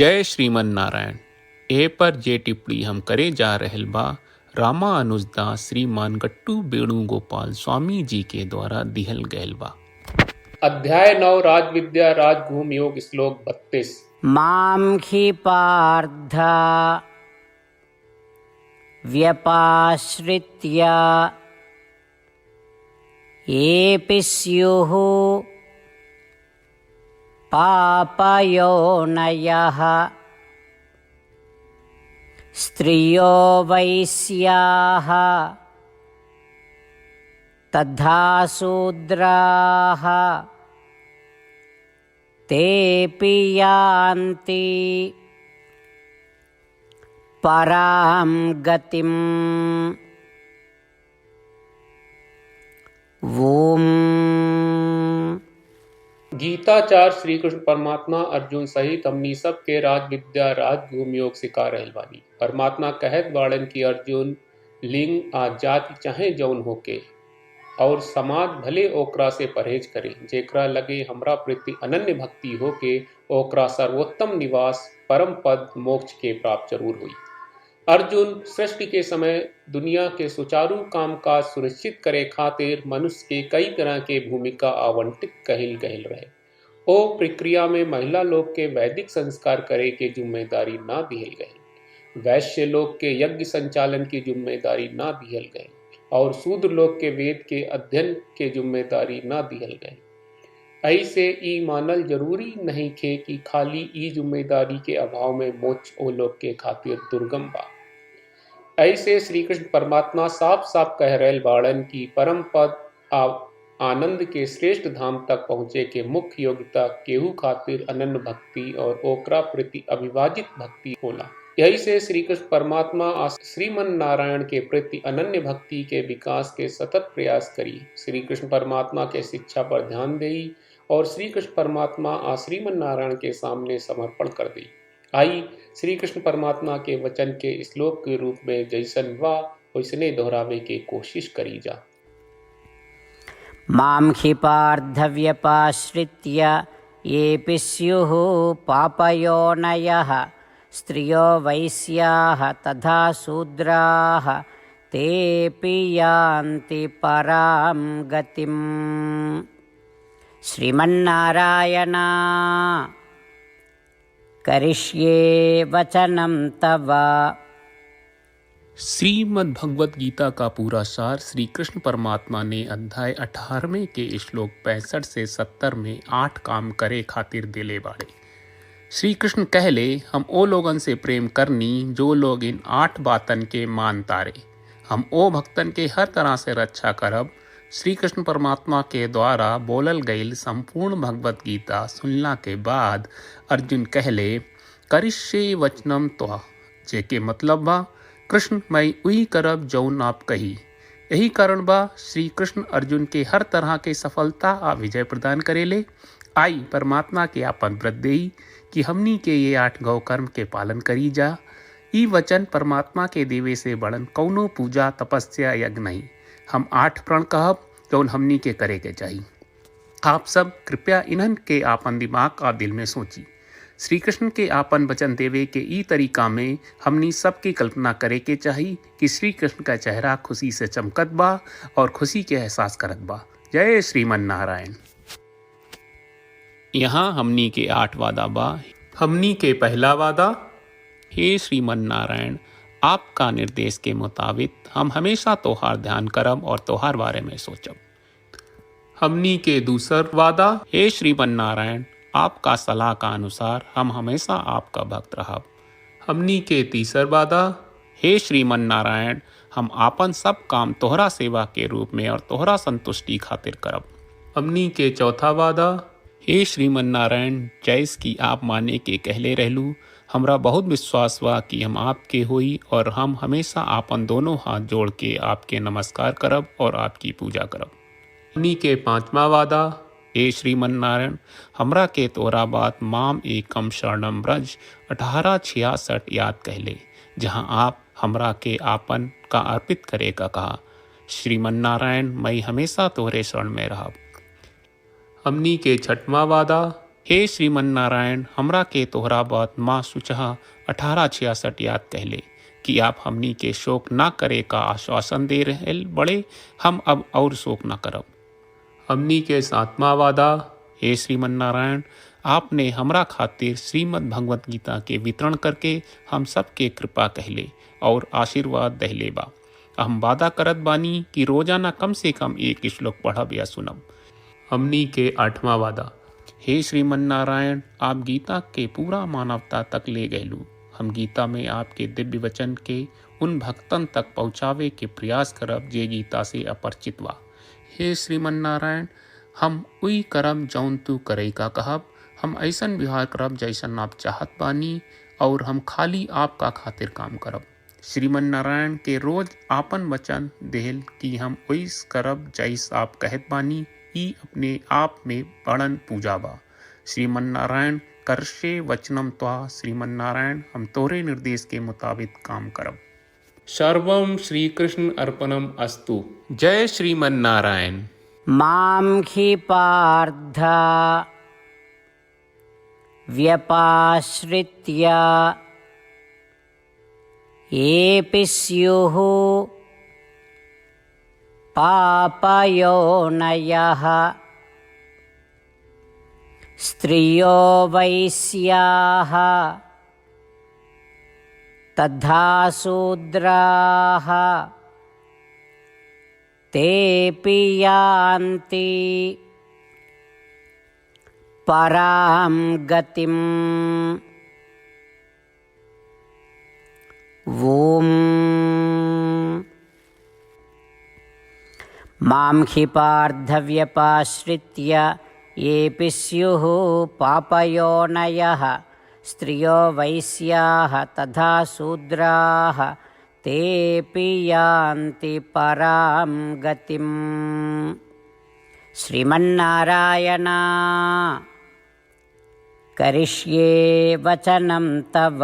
जय श्रीमन नारायण। ए पर जे टिप्पणी हम करे जा रहल बा रामानुजदास श्रीमान गट्टू वेणुगोपाल स्वामी जी के द्वारा दिहल गयल बा। अध्याय 9 राजविद्या राजभूम योग श्लोक 32। मां हि पार्थ व्यपाश्रित्य येऽपि स्युः पापयोनयः स्त्रियो वैश्याः तथा शूद्राः तेऽपि यान्ति परां गतिम्। ओम। गीताचार्य श्री कृष्ण परमात्मा अर्जुन सहित हमनी सब के राजविद्या राजभूम योग सिखा रहल बानी। परमात्मा कहत बाड़न की अर्जुन लिंग आ जाति चाहे जौन होके और समाज भले ओकरा से परहेज करे, जेकरा लगे हमरा प्रति अनन्य भक्ति होके ओकरा सर्वोत्तम निवास परम पद मोक्ष के प्राप्त जरूर हुई। अर्जुन सृष्टि के समय दुनिया के सुचारू कामकाज सुनिश्चित करे खातिर मनुष्य के कई तरह के भूमिका आवंटित कहिल गयल रहे। ओ प्रक्रिया में महिला लोग के वैदिक संस्कार करे के जिम्मेदारी ना दिहल गई, वैश्य लोग के यज्ञ संचालन की जिम्मेदारी ना दिहल गई और शूद्र लोग के वेद के अध्ययन के जिम्मेदारी ना दिहल गई। ऐसे ई मानल जरूरी नहीं थे कि खाली ई जिम्मेदारी के अभाव में मोक्ष ओ लोग के खातिर दुर्गम बा। ऐसे श्री कृष्ण परमात्मा साफ साफ कह रहे बाड़न की परम पद आनंद के श्रेष्ठ धाम तक पहुँचे के मुख्य योग्यता केहू खातिर अनन्य भक्ति और ओकरा प्रति अविभाजित भक्ति होला। यही से श्री कृष्ण परमात्मा श्रीमन नारायण के प्रति अनन्य भक्ति के विकास के सतत प्रयास करी। श्री कृष्ण परमात्मा के शिक्षा पर ध्यान देई और श्री कृष्ण परमात्मा श्रीमन नारायण के सामने समर्पण कर दी। आई श्री कृष्ण परमात्मा के वचन के श्लोक के रूप में जैसन वा वैसने दोहरावे के कोशिश करी जा। मां हि पार्थ व्यपाश्रित्य येऽपि स्युः पापयोनयः स्त्रियो वैश्याः तथा शूद्राः तेऽपि यान्ति परां गतिम्। श्रीमन्नारायण करिष्ये वचनं तव। श्रीमद् भगवत गीता का पूरा सार श्री कृष्ण परमात्मा ने अध्याय 18वें के श्लोक 65 से 70 में 8 काम करे खातिर दिले बाड़े। श्री कृष्ण कहले हम ओ लोगन से प्रेम करनी जो लोग इन 8 बातन के मान तारे। हम ओ भक्तन के हर तरह से रक्षा करब। श्री कृष्ण परमात्मा के द्वारा बोलल गईल संपूर्ण भगवत गीता सुनला के बाद अर्जुन कहले करिष्ये वचनम त्वा, जेके मतलब बा कृष्ण मैं उही करब जौन आप कही। यही कारण बा श्री कृष्ण अर्जुन के हर तरह के सफलता आ विजय प्रदान करेले। आई परमात्मा के आपन व्रत देई कि हमनी के ये 8 गौ कर्म के पालन करी जा। ई वचन परमात्मा के देवे से बड़न कौनो पूजा तपस्या यज्ञ नहीं। हम 8 प्रण कहब जौन हमनी के करे के चाहिए। आप सब कृपया इन्हन के आपन दिमाग और दिल में सोची। श्री कृष्ण के आपन वचन देवे के ई तरीका में हमनी सबकी कल्पना करे के चाहिए कि श्री कृष्ण का चेहरा खुशी से चमकत बा और खुशी के एहसास करत बा। जय श्रीमन नारायण। यहाँ हमनी के 8 वादा बा। हमनी के पहला वादा, हे श्रीमन नारायण आपका निर्देश के मुताबिक हम हमेशा तोहार ध्यान करब और तोहार बारे में सोचब। हमनी के दूसर वादा, हे श्रीमन नारायण आपका सलाह का अनुसार हम हमेशा आपका भक्त रहब। हमनी के तीसर वादा, हे श्रीमन नारायण हम आपन सब काम तोहरा सेवा के रूप में और तोहरा संतुष्टि खातिर करब। हमनी के चौथा वादा, हे श्रीमन नारायण जैस की आप माने के कहले रहलू हमरा बहुत विश्वास बा कि हम आपके होई और हम हमेशा आपन दोनों हाथ जोड़ के आपके नमस्कार करब और आपकी पूजा करब। हमनी के 5वां वादा, हे श्रीमन नारायण हमरा के तोरा बात माम एकम शरणम ब्रज 1866 याद कहले, जहाँ आप हमरा के आपन का अर्पित करे का कहा। श्रीमन नारायण मैं हमेशा तोहरे शरण में रहब। हमनी के 6वां वादा, हे श्रीमन्नारायण, हमरा के तोहरा बात माँ सुचहा 1866 याद कहले कि आप हमनी के शोक ना करे का आश्वासन दे रहे बड़े, हम अब और शोक ना करब। हमनी के सातवां वादा। हे श्रीमन्नारायण, आपने हमरा खातिर श्रीमद् भगवत गीता के वितरण करके हम सबके कृपा कहले और आशीर्वाद दहले बा। हम वादा करत बानी कि रोजाना कम से कम एक श्लोक पढ़ब या सुनब। हमनी के आठवां वादा। हे श्रीमन्नारायण, आप गीता के पूरा मानवता तक ले गयलू। हम गीता में आपके दिव्य वचन के उन भक्तन तक पहुँचावे के प्रयास करब जे गीता से अपरिचित बा। हे श्रीमन्नारायण, हम उई करब जौन तू करे का कहब। हम ऐसन व्यवहार करब जैसन आप चाहत बानी और हम खाली आपका खातिर काम करब। श्रीमन्नारायण के रोज आपन वचन देहल कि हम ओइस करब जैस आप कहत बानी, ई अपने आप में बड़न पूजा बा। श्रीमन्नारायण, करशे वचनम त्वा। श्रीमन्नारायण, हम तोरे निर्देश के मुताबिक काम करब। सर्वं श्री कृष्ण अर्पणम अस्तु। जय श्रीमन्नारायण। मां हि पार्थ व्यपाश्रित्य येऽपि स्युः पापयोनयः स्त्रियो वैश्याः तथा शूद्राः तेऽपि यान्ति परां गतिम्। ॐ मां हि पार्थव्यपाश्रित्य येऽपि स्युः पापयोनयः स्त्रियो वैश्याः तथा शूद्राः तेऽपि यान्ति परां गतिम्। श्रीमन्नारायण, करिष्ये वचनं तव।